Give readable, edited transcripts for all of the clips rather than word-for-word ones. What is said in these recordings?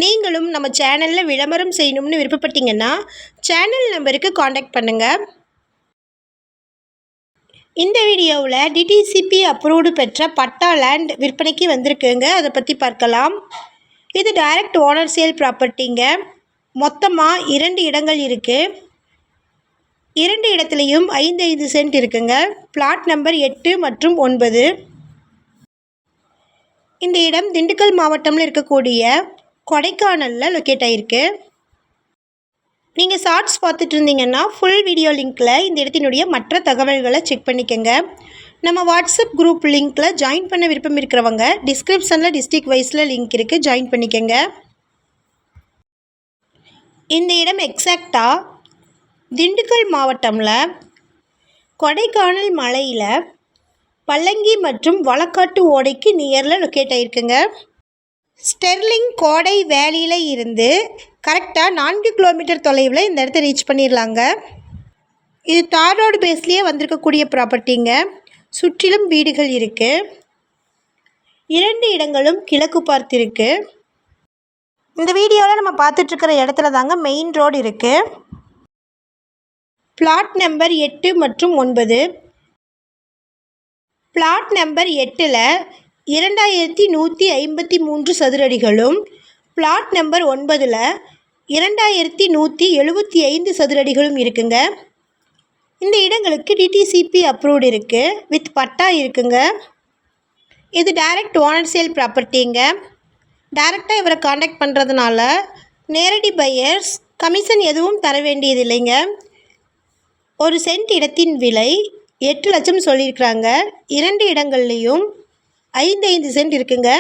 நீங்களும் நம்ம சேனலில் விளம்பரம் செய்யணும்னு விருப்பப்பட்டீங்கன்னா சேனல் நம்பருக்கு காண்டாக்ட் பண்ணுங்கள். இந்த வீடியோவில் டிடிசிபி அப்ரூவ்டு பெற்ற பட்டா லேண்ட் விற்பனைக்கு வந்திருக்குங்க. அதை பற்றி பார்க்கலாம். இது டைரக்ட் ஓனர் சேல் ப்ராப்பர்ட்டிங்க. மொத்தமாக 2 இடங்கள் இருக்குது. 2 இடத்துலையும் 5 சென்ட் இருக்குங்க. பிளாட் நம்பர் 8 மற்றும் 9. இந்த இடம் திண்டுக்கல் மாவட்டத்தில் இருக்கக்கூடிய கொடைக்கானலில் லொக்கேட் ஆகிருக்கு. நீங்கள் ஷார்ட்ஸ் பார்த்துட்டு இருந்தீங்கன்னா ஃபுல் வீடியோ லிங்க்கில் இந்த இடத்தினுடைய மற்ற தகவல்களை செக் பண்ணிக்கோங்க. நம்ம வாட்ஸ்அப் குரூப் லிங்க்கில் ஜாயின் பண்ண விருப்பம் இருக்கிறவங்க டிஸ்கிரிப்ஷனில் டிஸ்ட்ரிக்ட் வைஸில் லிங்க் இருக்குது, ஜாயின் பண்ணிக்கோங்க. இந்த இடம் எக்ஸாக்டாக திண்டுக்கல் மாவட்டமில் கொடைக்கானல் மலையில் பல்லங்கி மற்றும் வழக்காட்டு ஓடைக்கு நியரில் லொக்கேட் ஆகிருக்குங்க. ஸ்டெர்லிங் கோடை வேலியில் இருந்து கரெக்டாக 4 கிலோமீட்டர் தொலைவில் இந்த இடத்த ரீச் பண்ணிடலாங்க. இது தார் ரோடு பேஸ்லேயே வந்திருக்கக்கூடிய ப்ராப்பர்ட்டிங்க. சுற்றிலும் வீடுகள் இருக்குது. 2 இடங்களும் கிழக்கு பார்த்திருக்கு. இந்த வீடியோவில் நம்ம பார்த்துட்ருக்கிற இடத்துல தாங்க மெயின் ரோடு இருக்குது. பிளாட் நம்பர் 8 மற்றும் 9. பிளாட் நம்பர் 8ல் 2153 சதுரடிகளும், பிளாட் நம்பர் 9ல் 2175 சதுரடிகளும் இருக்குங்க. இந்த இடங்களுக்கு டிடிசிபி அப்ரூவ்டு இருக்குது, வித் பட்டா இருக்குங்க. இது டைரக்ட் ஓனர் சேல் ப்ராப்பர்ட்டிங்க. டைரெக்டாக இவரை காண்டாக்ட் பண்ணுறதுனால நேரடி பையர்ஸ் கமிஷன் எதுவும் தர வேண்டியது இல்லைங்க. 1 சென்ட் இடத்தின் விலை 8 லட்சம் சொல்லியிருக்கிறாங்க. 2 இடங்கள்லேயும் 5 சென்ட் இருக்குங்க.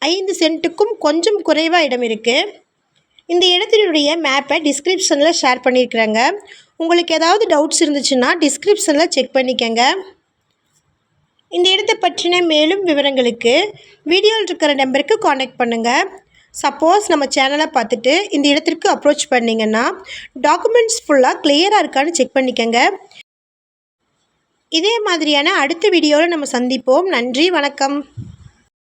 5 சென்ட்டுக்கும் கொஞ்சம் குறைவாக இடம் இருக்குது. இந்த இடத்தினுடைய மேப்பை டிஸ்கிரிப்ஷனில் ஷேர் பண்ணியிருக்கிறாங்க. உங்களுக்கு ஏதாவது டவுட்ஸ் இருந்துச்சுன்னா டிஸ்கிரிப்ஷனில் செக் பண்ணிக்கோங்க. இந்த இடத்தை பற்றின மேலும் விவரங்களுக்கு வீடியோவில் இருக்கிற நம்பருக்கு காண்டாக்ட் பண்ணுங்கள். சப்போஸ் நம்ம சேனலை பார்த்துட்டு இந்த இடத்திற்கு அப்ரோச் பண்ணிங்கன்னா டாக்குமெண்ட்ஸ் ஃபுல்லாக கிளியராக இருக்கான்னு செக் பண்ணிக்கோங்க. இதே மாதிரியான அடுத்த வீடியோவில் நம்ம சந்திப்போம். நன்றி, வணக்கம்.